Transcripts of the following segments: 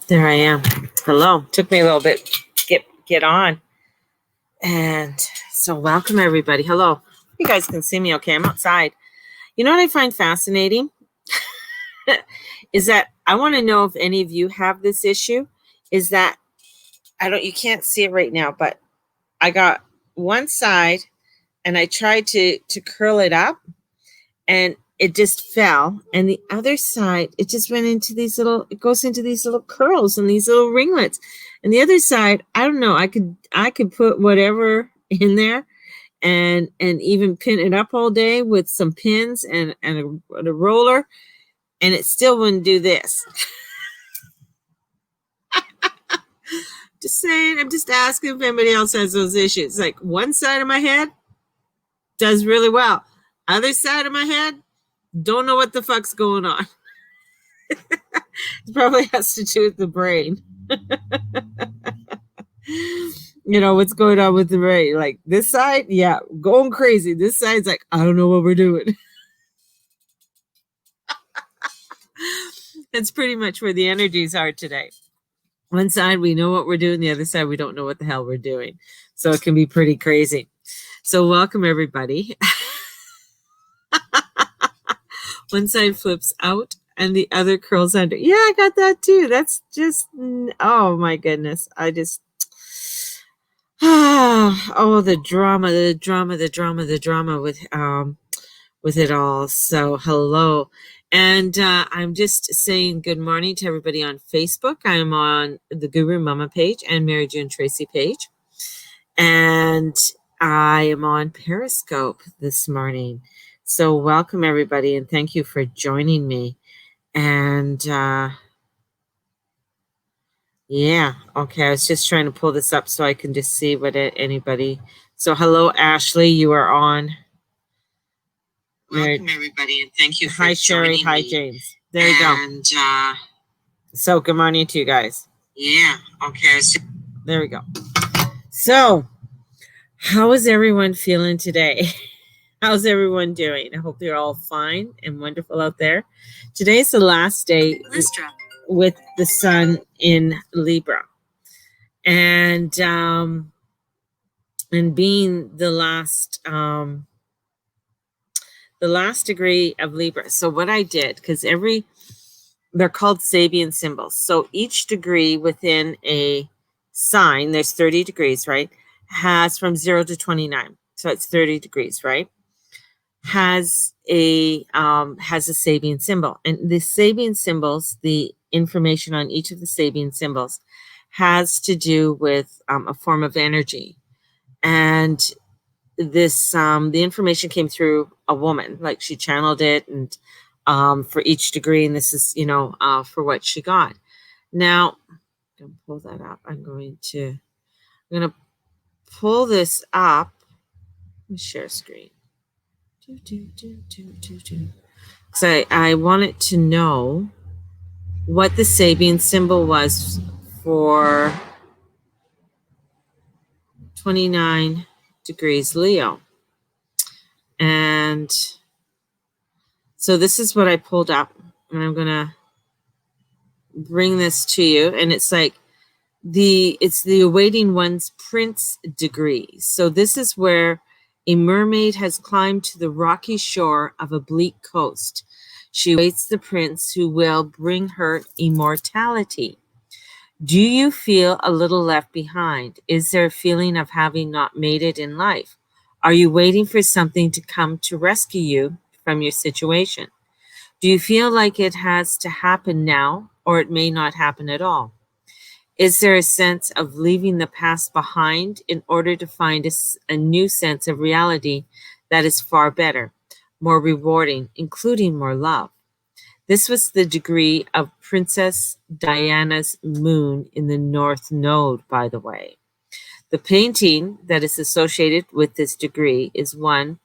There I am. Hello. Took me a little bit to get on. And so welcome everybody. Hello. You guys can see me okay. I'm outside. You know what I find fascinating? Is that I want to know if any of you have this issue. Is that you can't see it right now, but I got one side and I tried to curl it up and it just fell, and the other side it just went into it goes into these little curls and these little ringlets. And the other side, I don't know, I could put whatever in there and even pin it up all day with some pins and a roller, and it still wouldn't do this. Just saying, I'm just asking if anybody else has those issues. Like one side of my head does really well. Other side of my head, don't know what the fuck's going on. It probably has to do with the brain. You know, what's going on with the brain? Like this side, yeah, going crazy. This side's like, I don't know what we're doing. That's pretty much where the energies are today. One side, we know what we're doing. The other side, we don't know what the hell we're doing. So it can be pretty crazy. So welcome, everybody. One side flips out and the other curls under. Yeah, I got that too. That's just, oh my goodness. The drama with it all. So hello. And I'm just saying good morning to everybody on Facebook. I'm on the Guru Mama page and Mary June Tracy page. And I am on Periscope this morning. So welcome everybody and thank you for joining me. And yeah, okay, I was just trying to pull this up so I can just see what anybody. So hello Ashley, you are on. Welcome everybody and thank you for joining me. Hi Sherry, hi James. There you go. And so good morning to you guys. Yeah, okay. There we go. So how is everyone feeling today? How's everyone doing? I hope you're all fine and wonderful out there. Today's the last day with the sun in Libra. And being the last degree of Libra. So what I did, because they're called Sabian symbols. So each degree within a sign, there's 30 degrees, right? Has from 0 to 29. So it's 30 degrees, right? Has a Sabian symbol. And the Sabian symbols, the information on each of the Sabian symbols has to do with a form of energy. And this, the information came through a woman, like she channeled it and for each degree. And this is, for what she got. Now, I'm going to pull that up. I'm going to pull this up. Let me share screen. So I wanted to know what the Sabian symbol was for 29 degrees Leo. And so this is what I pulled up, and I'm going to bring this to you. And it's like it's the awaiting one's prince degree. So this is where a mermaid has climbed to the rocky shore of a bleak coast. She awaits the prince who will bring her immortality. Do you feel a little left behind? Is there a feeling of having not made it in life? Are you waiting for something to come to rescue you from your situation? Do you feel like it has to happen now, or it may not happen at all? Is there a sense of leaving the past behind in order to find a new sense of reality that is far better, more rewarding, including more love? This was the degree of Princess Diana's moon in the North Node, by the way. The painting that is associated with this degree is one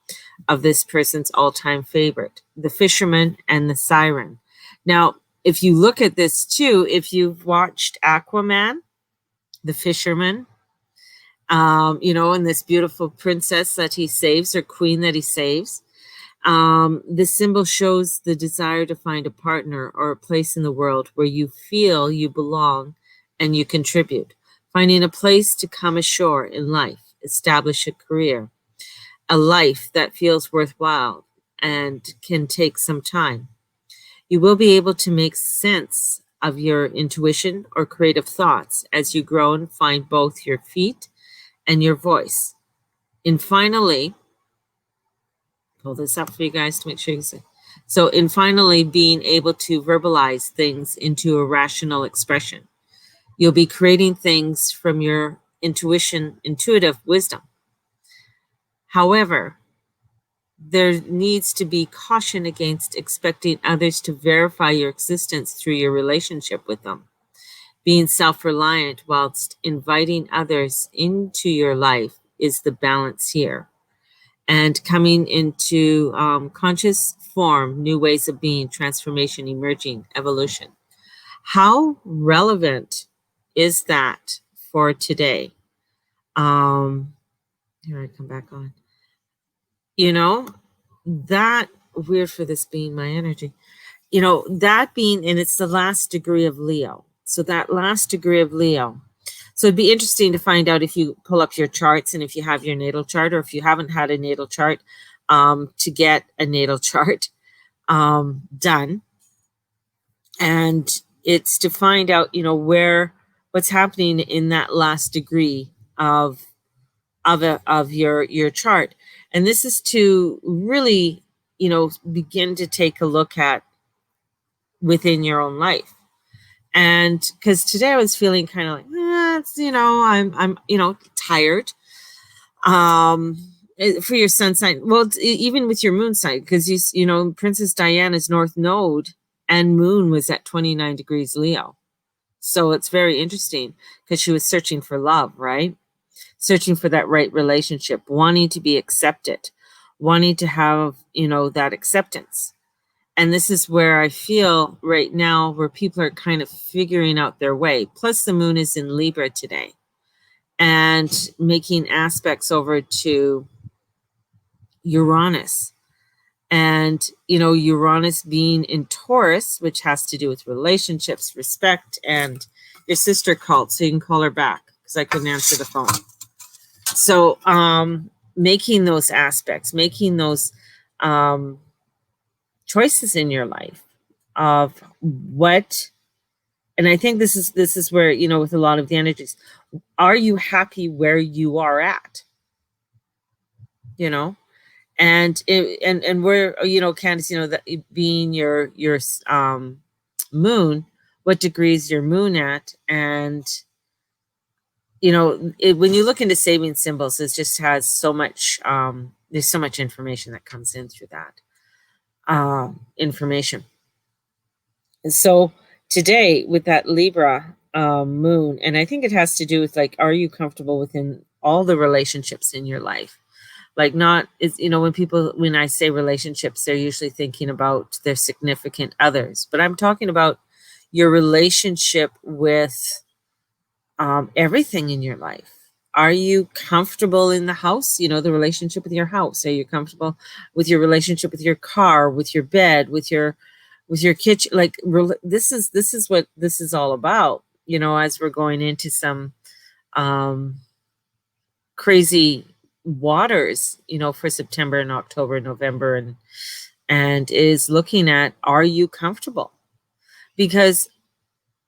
of this person's all-time favorite, The Fisherman and the Siren. Now, if you look at this too, if you've watched Aquaman, the fisherman, and this beautiful princess that he saves, or queen that he saves, This symbol shows the desire to find a partner or a place in the world where you feel you belong and you contribute. Finding a place to come ashore in life, establish a career, a life that feels worthwhile and can take some time. You will be able to make sense of your intuition or creative thoughts as you grow and find both your feet and your voice. And finally, pull this up for you guys to make sure you see. So, in finally being able to verbalize things into a rational expression, you'll be creating things from your intuitive wisdom. However, there needs to be caution against expecting others to verify your existence through your relationship with them. Being self-reliant whilst inviting others into your life is the balance here. And coming into conscious form, new ways of being, transformation, emerging, evolution. How relevant is that for today? Here I come back on. You know, that weird for this being my energy. You know, that being, and it's the last degree of Leo. So that last degree of Leo. So it'd be interesting to find out if you pull up your charts and if you have your natal chart, or if you haven't had a natal chart, to get a natal chart done. And it's to find out, you know, what's happening in that last degree of your chart. And this is to really, you know, begin to take a look at within your own life. And because today I was feeling kind of like, it's, you know, I'm, you know, tired. For your sun sign, well, even with your moon sign, because you know, Princess Diana's North Node and moon was at 29 degrees Leo. So it's very interesting because she was searching for love, right? Searching for that right relationship, wanting to be accepted, wanting to have, you know, that acceptance. And this is where I feel right now where people are kind of figuring out their way. Plus the moon is in Libra today and making aspects over to Uranus. And, you know, Uranus being in Taurus, which has to do with relationships, respect, and your sister called, so you can call her back because I couldn't answer the phone. So making those aspects, making those choices in your life of what, and I think this is where, you know, with a lot of the energies, are you happy where you are at? You know, and where, you know, Candace, you know, that being your moon, what degree is your moon at? And you know, when you look into saving symbols, it just has so much, there's so much information that comes in through that information. And so today with that Libra moon, and I think it has to do with like, are you comfortable within all the relationships in your life? Like not, is, you know, when I say relationships, they're usually thinking about their significant others, but I'm talking about your relationship with everything in your life. Are you comfortable in the house? You know, the relationship with your house. Are you comfortable with your relationship with your car, with your bed, with your kitchen? Like this is what this is all about. You know, as we're going into some crazy waters, you know, for September and October, November, and is looking at, are you comfortable? Because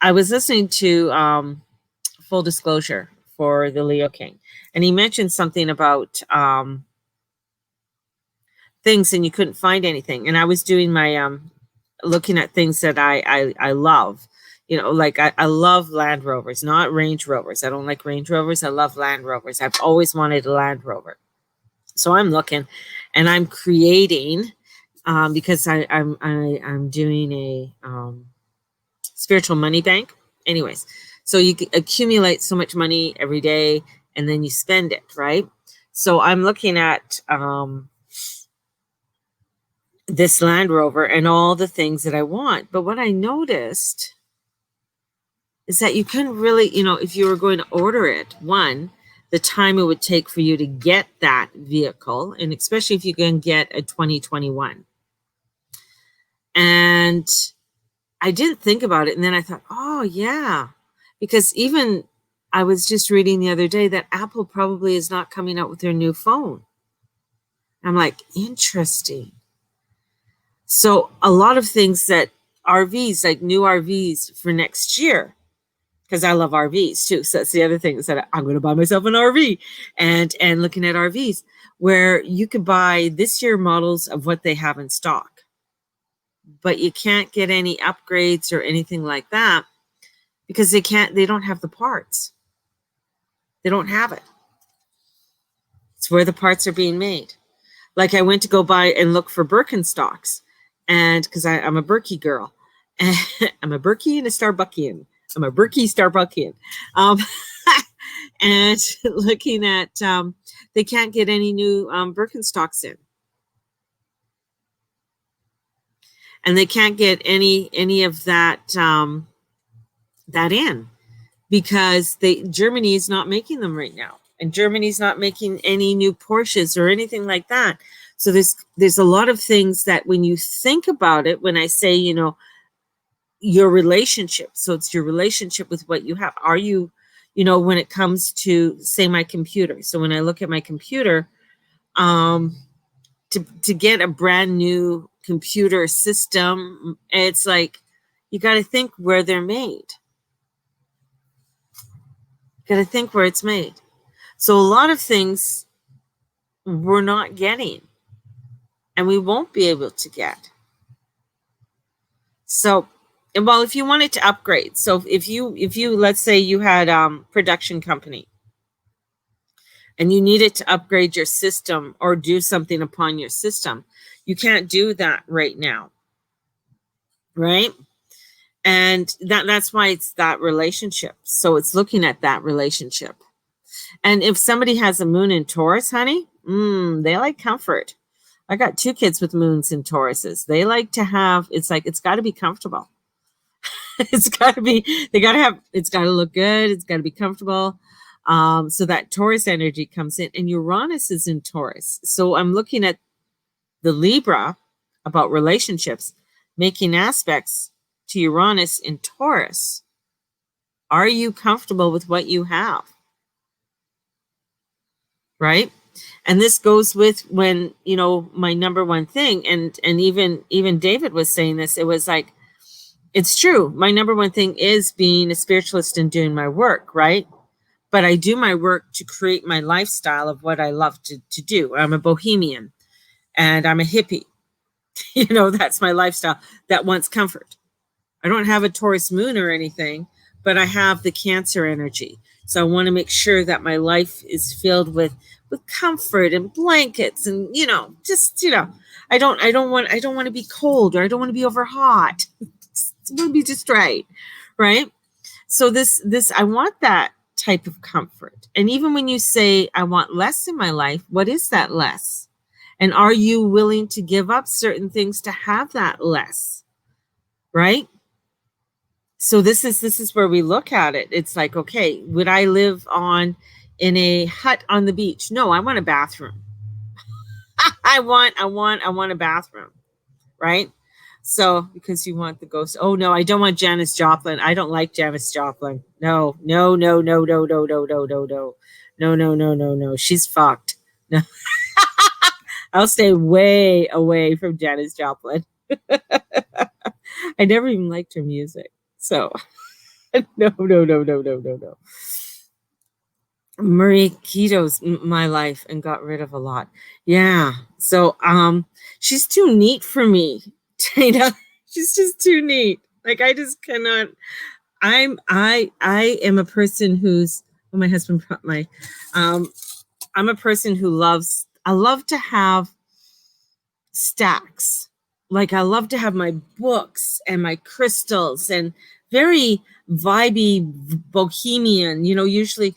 I was listening to Full Disclosure for the Leo King, and he mentioned something about things and you couldn't find anything. And I was doing my looking at things that I love, you know, like I love Land Rovers, not Range Rovers. I don't like Range Rovers. I love Land Rovers. I've always wanted a Land Rover. So I'm looking and I'm creating because I'm doing a spiritual money bank. Anyways, so you accumulate so much money every day and then you spend it, right? So I'm looking at this Land Rover and all the things that I want. But what I noticed is that you couldn't really, you know, if you were going to order it, one, the time it would take for you to get that vehicle, and especially if you can get a 2021. And I didn't think about it. And then I thought, oh, yeah, because even I was just reading the other day that Apple probably is not coming out with their new phone. I'm like, interesting. So a lot of things that RVs, like new RVs for next year, because I love RVs too. So that's the other thing, is that I'm going to buy myself an RV, and looking at RVs where you could buy this year models of what they have in stock, but you can't get any upgrades or anything like that because they don't have the parts. They don't have it. It's where the parts are being made. Like I went to go buy and look for Birkenstocks, and because I'm a Birkie girl, and I'm a Birkie and a Starbuckian. I'm a Birkie Starbuckian. And looking at, they can't get any new Birkenstocks in. And they can't get any of that that in because Germany is not making them right now. And Germany's not making any new Porsches or anything like that. So there's a lot of things that when you think about it, when I say, your relationship. So it's your relationship with what you have. Are you, when it comes to, say, my computer. So when I look at my computer, to get a brand new computer system, it's like, you got to think where they're made. Got to think where it's made. So a lot of things we're not getting and we won't be able to get. So, well, if you wanted to upgrade, so if you let's say you had production company and you needed to upgrade your system or do something upon your system, you can't do that right now, right? And that's why it's that relationship. So it's looking at that relationship. And if somebody has a moon in Taurus, honey, they like comfort. I got 2 kids with moons in Tauruses. They like to have, it's got to be comfortable. It's got to look good. It's got to be comfortable. So that Taurus energy comes in, and Uranus is in Taurus. So I'm looking at the Libra about relationships, making aspects to Uranus in Taurus. Are you comfortable with what you have? Right? And this goes with when, my number one thing, and even David was saying this, it was like, it's true. My number one thing is being a spiritualist and doing my work, right? But I do my work to create my lifestyle of what I love to do. I'm a bohemian and I'm a hippie. That's my lifestyle that wants comfort. I don't have a Taurus moon or anything, but I have the Cancer energy. So I want to make sure that my life is filled with comfort and blankets and, I don't want to be cold, or I don't want to be over hot. It's going to be just right. So this, I want that type of comfort. And even when you say, I want less in my life, what is that less? And are you willing to give up certain things to have that less? Right? So this is where we look at it. It's like, okay, would I live in a hut on the beach? No, I want a bathroom. I want a bathroom, right? So because you want the ghost. Oh no, I don't want Janis Joplin. I don't like Janis Joplin. No. No. She's fucked. No. I'll stay way away from Janis Joplin. I never even liked her music. So no. Marie Keto's my life and got rid of a lot. Yeah. So she's too neat for me. She's just too neat. Like I just cannot. I am a person who's my husband brought my I'm a person who I love to have stacks. Like I love to have my books and my crystals and very vibey bohemian, usually,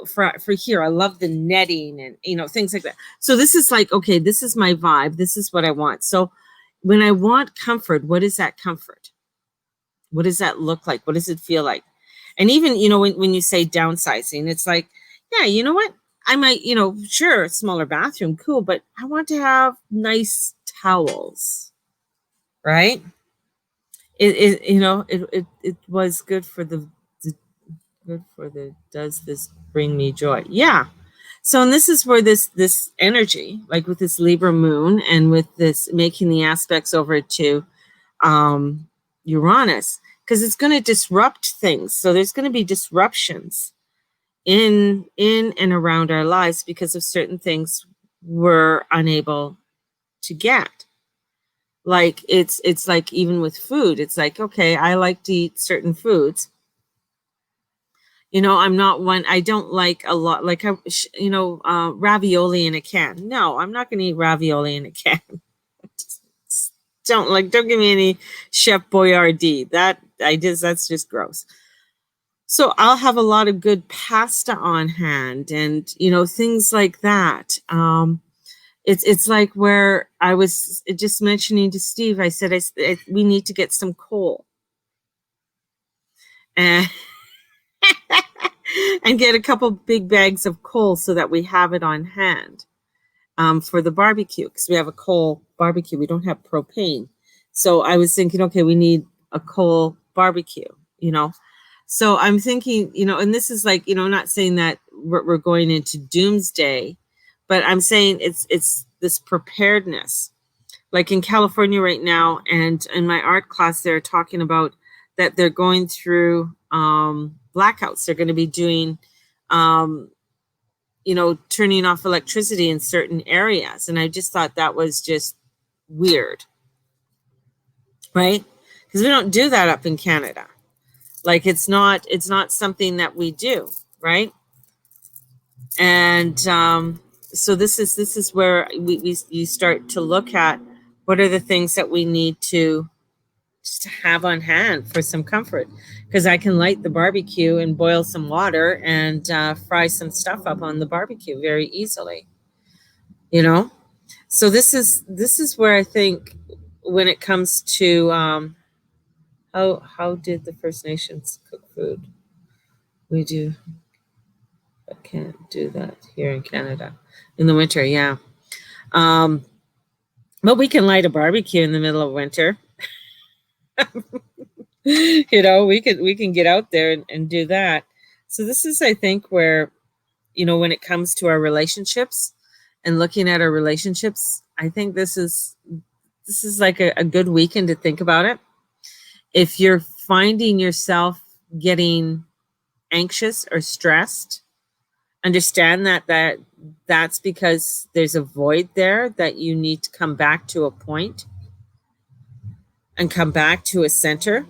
for here, I love the netting and, things like that. So this is like, okay, this is my vibe. This is what I want. So when I want comfort, what is that comfort? What does that look like? What does it feel like? And even, when you say downsizing, it's like, Yeah, you know what? I might, sure, smaller bathroom, cool, but I want to have nice towels, right? It was good for the good for the does this bring me joy? Yeah. So, and this is where this energy, like with this Libra moon and with this making the aspects over to Uranus, because it's going to disrupt things. So there's going to be disruptions in and around our lives because of certain things we're unable to get. Like it's like even with food, it's like, okay, I like to eat certain foods. I'm not one, I don't like a lot, like, ravioli in a can. No, I'm not going to eat ravioli in a can. Don't give me any Chef Boyardee. That's just gross. So I'll have a lot of good pasta on hand and, things like that. It's like where I was just mentioning to Steve, I said, we need to get some coal and, and get a couple big bags of coal so that we have it on hand for the barbecue, because we have a coal barbecue. We don't have propane. So I was thinking, okay, we need a coal barbecue, So I'm thinking, and this is like, not saying that we're going into doomsday, but I'm saying it's this preparedness. Like in California right now, and in my art class, they're talking about that they're going through blackouts. They're going to be doing, turning off electricity in certain areas. And I just thought that was just weird, right? Because we don't do that up in Canada. Like it's not something that we do, right? And so this is where you start to look at what are the things that we need to just have on hand for some comfort, because I can light the barbecue and boil some water and fry some stuff up on the barbecue very easily, So this is where I think when it comes to how did the First Nations cook food? We do. I can't do that here in Canada in the winter. Yeah. But we can light a barbecue in the middle of winter. We can get out there and do that. So this is, I think, where, when it comes to our relationships and looking at our relationships, I think this is like a good weekend to think about it. If you're finding yourself getting anxious or stressed, understand that's because there's a void there that you need to come back to a point and come back to a center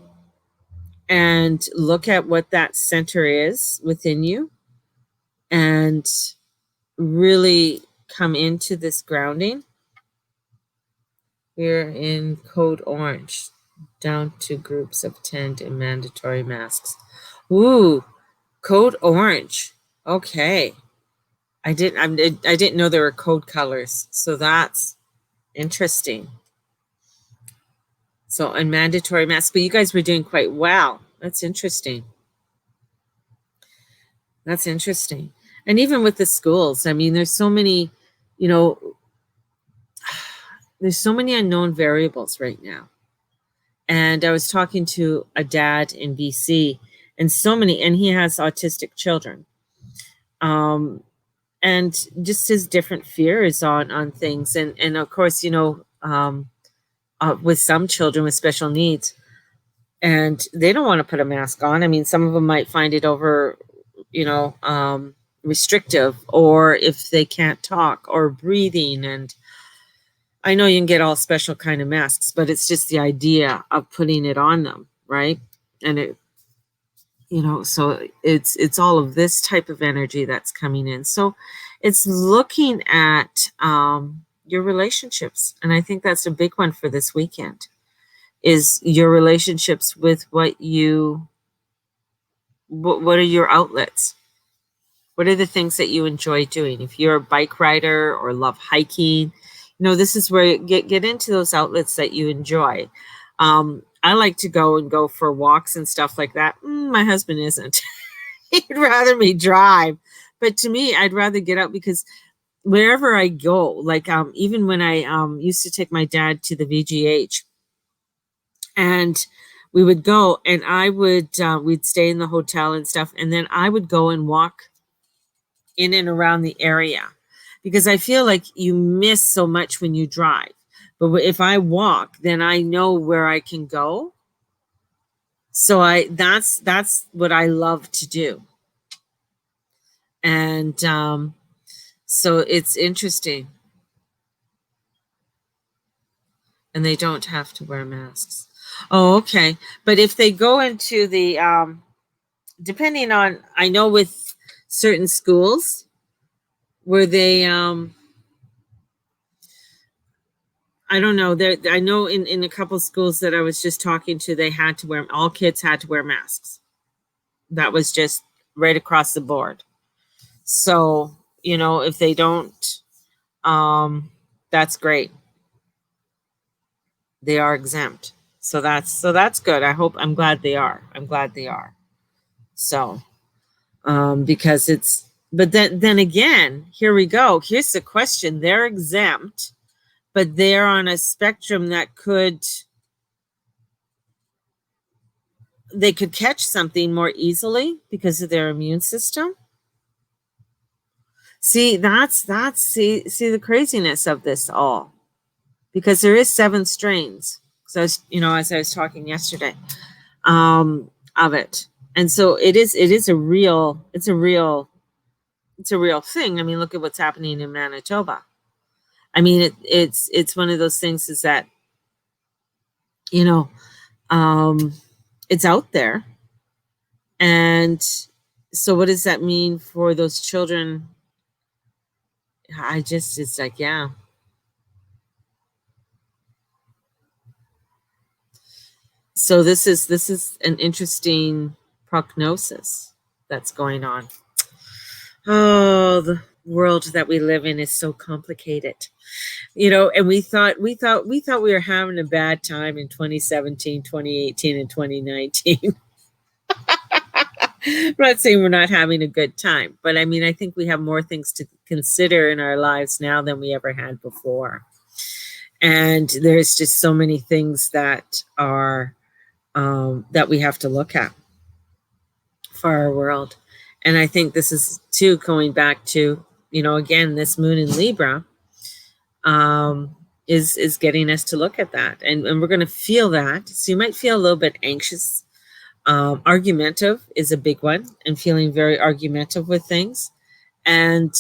and look at what that center is within you and really come into this grounding. We're in code orange, down to groups of 10 and mandatory masks. Ooh, code orange. Okay. I didn't know there were code colors. So that's interesting. So, and mandatory masks, but you guys were doing quite well. That's interesting. That's interesting. And even with the schools, I mean, there's so many, there's so many unknown variables right now. And I was talking to a dad in BC, and he has autistic children. And just his different fears on things. And of course, with some children with special needs, and they don't want to put a mask on. I mean, some of them might find it over, restrictive, or if they can't talk or breathing. And I know you can get all special kind of masks, but it's just the idea of putting it on them, right? And it, so it's all of this type of energy that's coming in. So it's looking at your relationships, and I think that's a big one for this weekend. Is your relationships with what are your outlets? What are the things that you enjoy doing? If you're a bike rider or love hiking, this is where you get into those outlets that you enjoy. I like to go for walks and stuff like that. My husband isn't. He'd rather me drive. but to me, I'd rather get out because wherever I go, like even when I used to take my dad to the VGH, and we would go, and I would we'd stay in the hotel and stuff, and then I would go and walk in and around the area because I feel like you miss so much when you drive. But if I walk, then I know where I can go. So that's what I love to do. And so it's interesting. And they don't have to wear masks. Oh, okay. But if they go into the depending on, I know with certain schools where they I don't know. I know in a couple schools that I was just talking to, they had to wear, all kids had to wear masks. That was just right across the board. So, you know, if they don't, that's great. They are exempt. So that's good. I'm glad they are. I'm glad they are. So, because it's, but then again, here we go. Here's the question. They're exempt, but they're on a spectrum that they could catch something more easily because of their immune system. See, that's see the craziness of this all, because there is 7 strains. So as I was talking yesterday, of it, and so it's a real thing. I mean, look at what's happening in Manitoba. I mean, it's one of those things is that, you know, it's out there. And so what does that mean for those children? It's like, yeah. So this is an interesting prognosis that's going on. Oh, the world that we live in is so complicated. You know, and we thought we were having a bad time in 2017, 2018, and 2019. I'm not saying we're not having a good time, but I mean, I think we have more things to consider in our lives now than we ever had before. And there's just so many things that are that we have to look at for our world. And I think this is too going back to, you know, again, this moon in Libra is getting us to look at that, and we're going to feel that. So you might feel a little bit anxious. Argumentative is a big one, and feeling very argumentative with things. And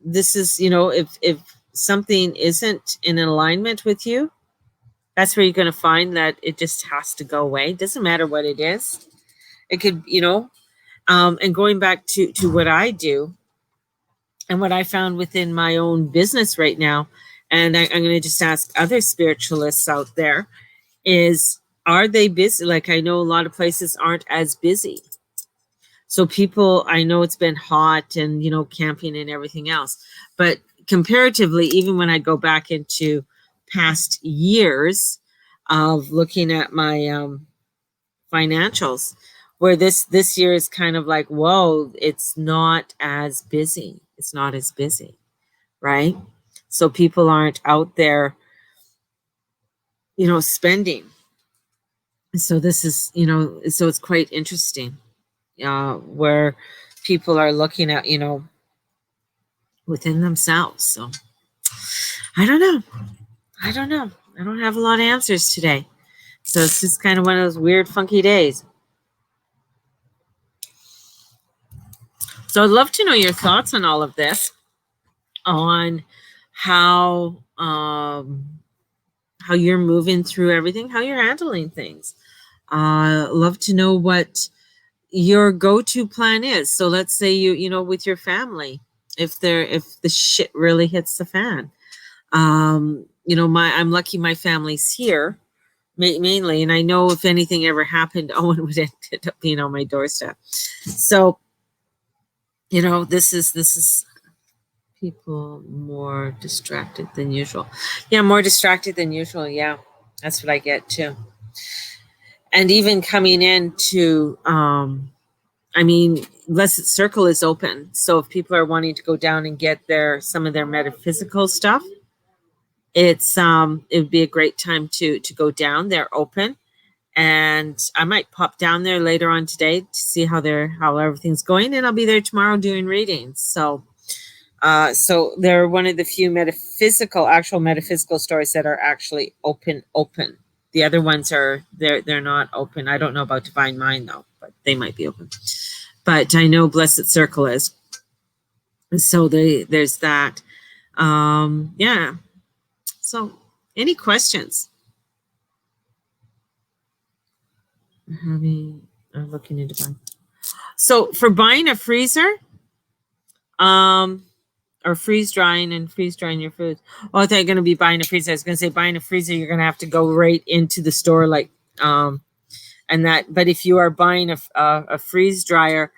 this is, you know, if something isn't in alignment with you, that's where you're going to find that it just has to go away. It doesn't matter what it is. It could, you know, and going back to what I do and what I found within my own business right now, and I'm going to just ask other spiritualists out there, is, are they busy? Like, I know a lot of places aren't as busy. So people, I know it's been hot and, you know, camping and everything else, but comparatively, even when I go back into past years of looking at my financials, where this year is kind of like, whoa, it's not as busy. It's not as busy, right? So people aren't out there, you know, spending. So this is, you know, so it's quite interesting, where people are looking at, you know, within themselves. So I don't know. I don't have a lot of answers today. So it's just kind of one of those weird, funky days. So I'd love to know your thoughts on all of this, on how you're moving through everything, how you're handling things. Love to know what your go-to plan is. So let's say you know, with your family, if the shit really hits the fan. You know, I'm lucky my family's here mainly, and I know if anything ever happened, Owen would end up being on my doorstep. So, you know, this is people more distracted than usual. Yeah, more distracted than usual. Yeah, that's what I get too. And even coming into, I mean, Blessed Circle is open. So if people are wanting to go down and get some of their metaphysical stuff, it would be a great time to go down. They're open. And I might pop down there later on today to see how everything's going, and I'll be there tomorrow doing readings. So they're one of the few actual metaphysical stores that are actually open. The other ones they're not open. I don't know about Divine Mind though, but they might be open. But I know Blessed Circle is. So there's that. Yeah. So any questions? I'm looking into buying. So for buying a freezer, or freeze drying your food. Oh, I thought you're going to be buying a freezer. I was going to say buying a freezer, you're going to have to go right into the store, and that. But if you are buying a freeze dryer,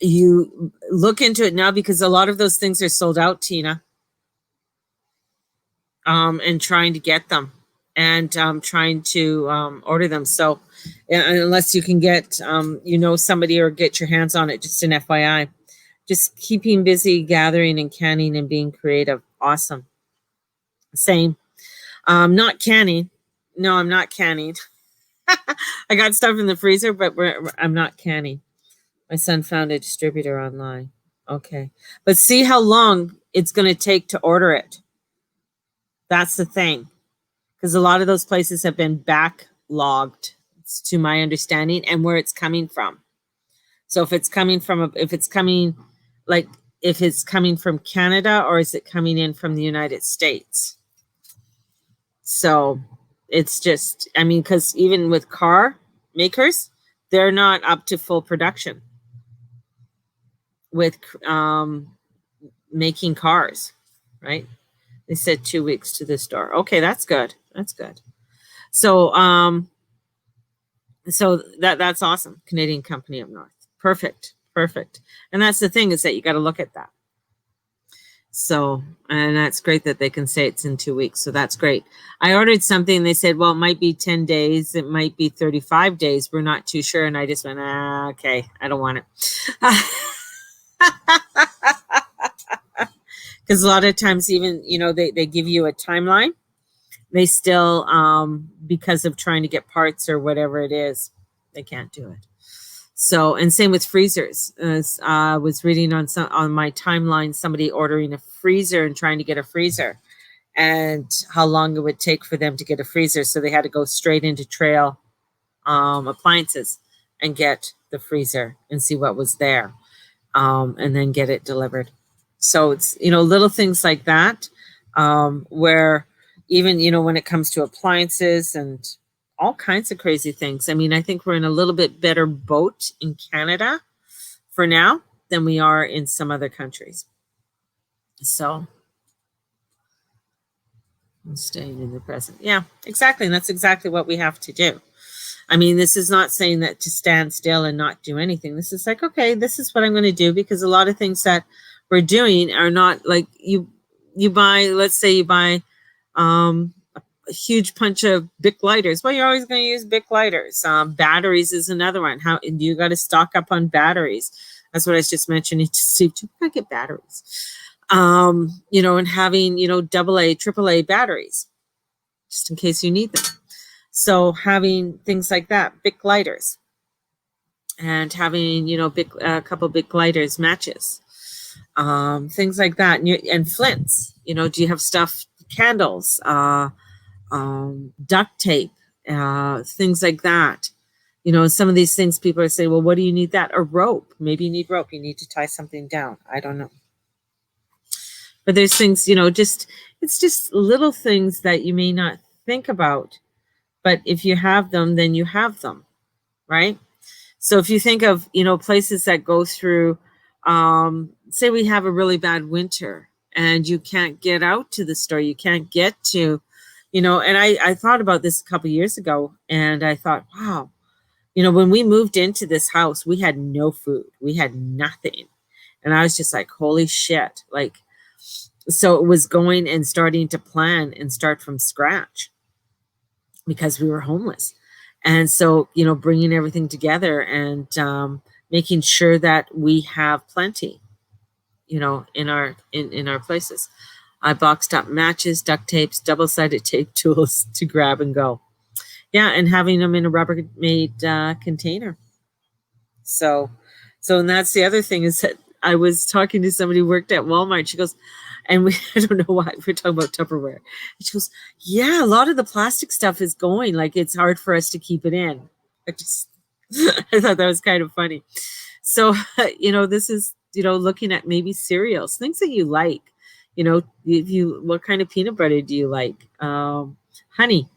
you look into it now, because a lot of those things are sold out, Tina. And trying to get them, and trying to order them. So unless you can get somebody, or get your hands on it, just an FYI. Just keeping busy, gathering and canning and being creative. Awesome. Same. Not canning. No, I'm not canning. I got stuff in the freezer, but I'm not canning. My son found a distributor online. Okay. But see how long it's going to take to order it. That's the thing. Because a lot of those places have been backlogged, to my understanding, and where it's coming from. So if it's coming from Canada, or is it coming in from the United States? So it's just, because even with car makers, they're not up to full production with making cars, right? They said 2 weeks to the store. Okay, that's good. That's good. So that's awesome. Canadian Company of North. Perfect. And that's the thing, is that you got to look at that. So, and that's great that they can say it's in 2 weeks. So that's great. I ordered something. They said, well, it might be 10 days. It might be 35 days. We're not too sure. And I just went, okay, I don't want it. Because a lot of times, even, they give you a timeline. They still, because of trying to get parts or whatever it is, they can't do it. So, and same with freezers. As I was reading on my timeline, somebody ordering a freezer and trying to get a freezer, and how long it would take for them to get a freezer. So they had to go straight into Trail Appliances and get the freezer and see what was there, and then get it delivered. So it's, little things like that, where even, when it comes to appliances and all kinds of crazy things. I think we're in a little bit better boat in Canada for now than we are in some other countries. So I'm staying in the present. Yeah, exactly. And that's exactly what we have to do. This is not saying that to stand still and not do anything. This is like, okay, this is what I'm going to do, because a lot of things that we're doing are not like you buy, let's say you buy a huge bunch of Bic lighters. Well, you're always going to use Bic lighters. Batteries is another one. How you got to stock up on batteries. That's what I was just mentioning to Steve. You got to get batteries. And having, AA, AAA batteries, just in case you need them. So having things like that, Bic lighters, and having, a couple Bic lighters, matches, things like that. And flints, do you have stuff, candles, duct tape, things like that. Some of these things people are saying, well, what do you need that? A rope. Maybe you need rope. You need to tie something down. I don't know. But there's things, it's just little things that you may not think about. But if you have them, then you have them, right? So if you think of, places that go through, say we have a really bad winter and you can't get out to the store, you can't get to, and I thought about this a couple of years ago, and I thought, wow, when we moved into this house, we had no food. We had nothing. And I was just like, holy shit. So it was going and starting to plan and start from scratch, because we were homeless. And so, bringing everything together and making sure that we have plenty, you know, in our places. I boxed up matches, duct tapes, double-sided tape tools to grab and go. Yeah, and having them in a Rubbermaid container. So, and that's the other thing is that I was talking to somebody who worked at Walmart. She goes, and we, I don't know why we're talking about Tupperware. And she goes, yeah, a lot of the plastic stuff is going. Like it's hard for us to keep it in. I just, I thought that was kind of funny. So, you know, this is, you know, looking at maybe cereals, things that you like. You know, if you, what kind of peanut butter do you like? Honey.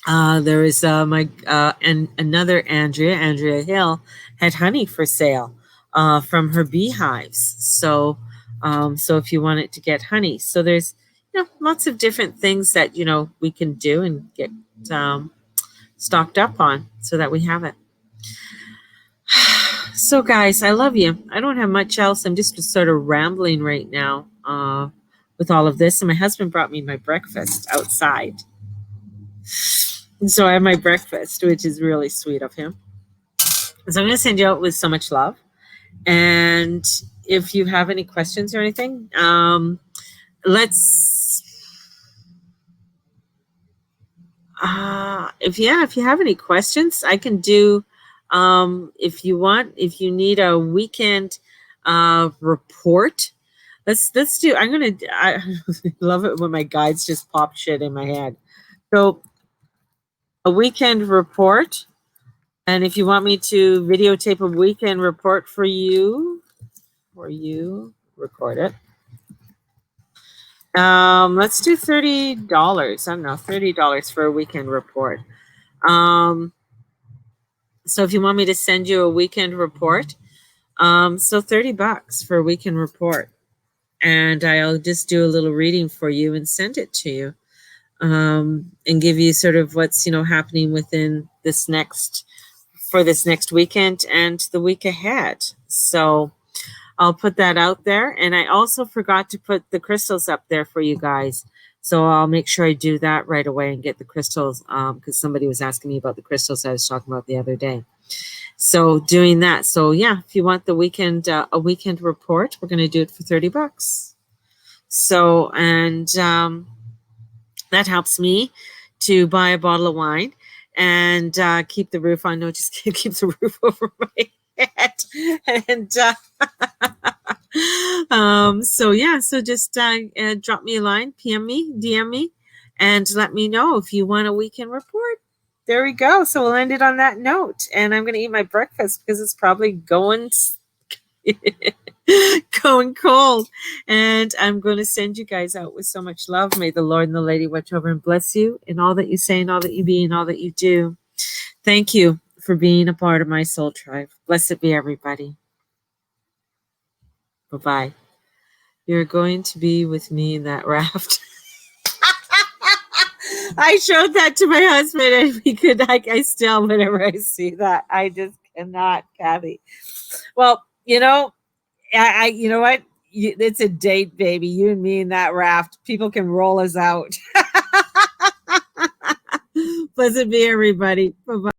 There is and another Andrea Hill had honey for sale from her beehives. So, so if you wanted to get honey, so there's, you know, lots of different things that, you know, we can do and get stocked up on so that we have it. So guys, I love you. I don't have much else. I'm just sort of rambling right now with all of this. And my husband brought me my breakfast outside. And so I have my breakfast, which is really sweet of him. So I'm going to send you out with so much love. And if you have any questions or anything, if you have any questions, I can do, if you want, if you need a weekend report, let's do, I love it when my guides just pop shit in my head. So a weekend report. And if you want me to videotape a weekend report for you, record it. Let's do $30. I don't know, $30 for a weekend report. So if you want me to send you a weekend report, so $30 for a weekend report. And I'll just do a little reading for you and send it to you. And give you sort of what's, you know, happening within this next weekend and the week ahead. So I'll put that out there. And I also forgot to put the crystals up there for you guys. So I'll make sure I do that right away and get the crystals, because somebody was asking me about the crystals I was talking about the other day. So doing that. So yeah, if you want the weekend, a weekend report, we're going to do it for $30. So, and that helps me to buy a bottle of wine and keep the roof on. No, just keep the roof over my head. And so yeah, so just drop me a line, PM me, DM me, and let me know if you want a weekend report. There we go. So we'll end it on that note. And I'm going to eat my breakfast because it's probably going cold. And I'm going to send you guys out with so much love. May the Lord and the Lady watch over and bless you in all that you say and all that you be and all that you do. Thank you for being a part of my soul tribe. Blessed be everybody. Bye-bye. You're going to be with me in that raft. I showed that to my husband and we could, I still, whenever I see that, I just cannot, Kathy. Well, you know, you know what? It's a date, baby. You and me in that raft. People can roll us out. Blessed be everybody. Bye-bye.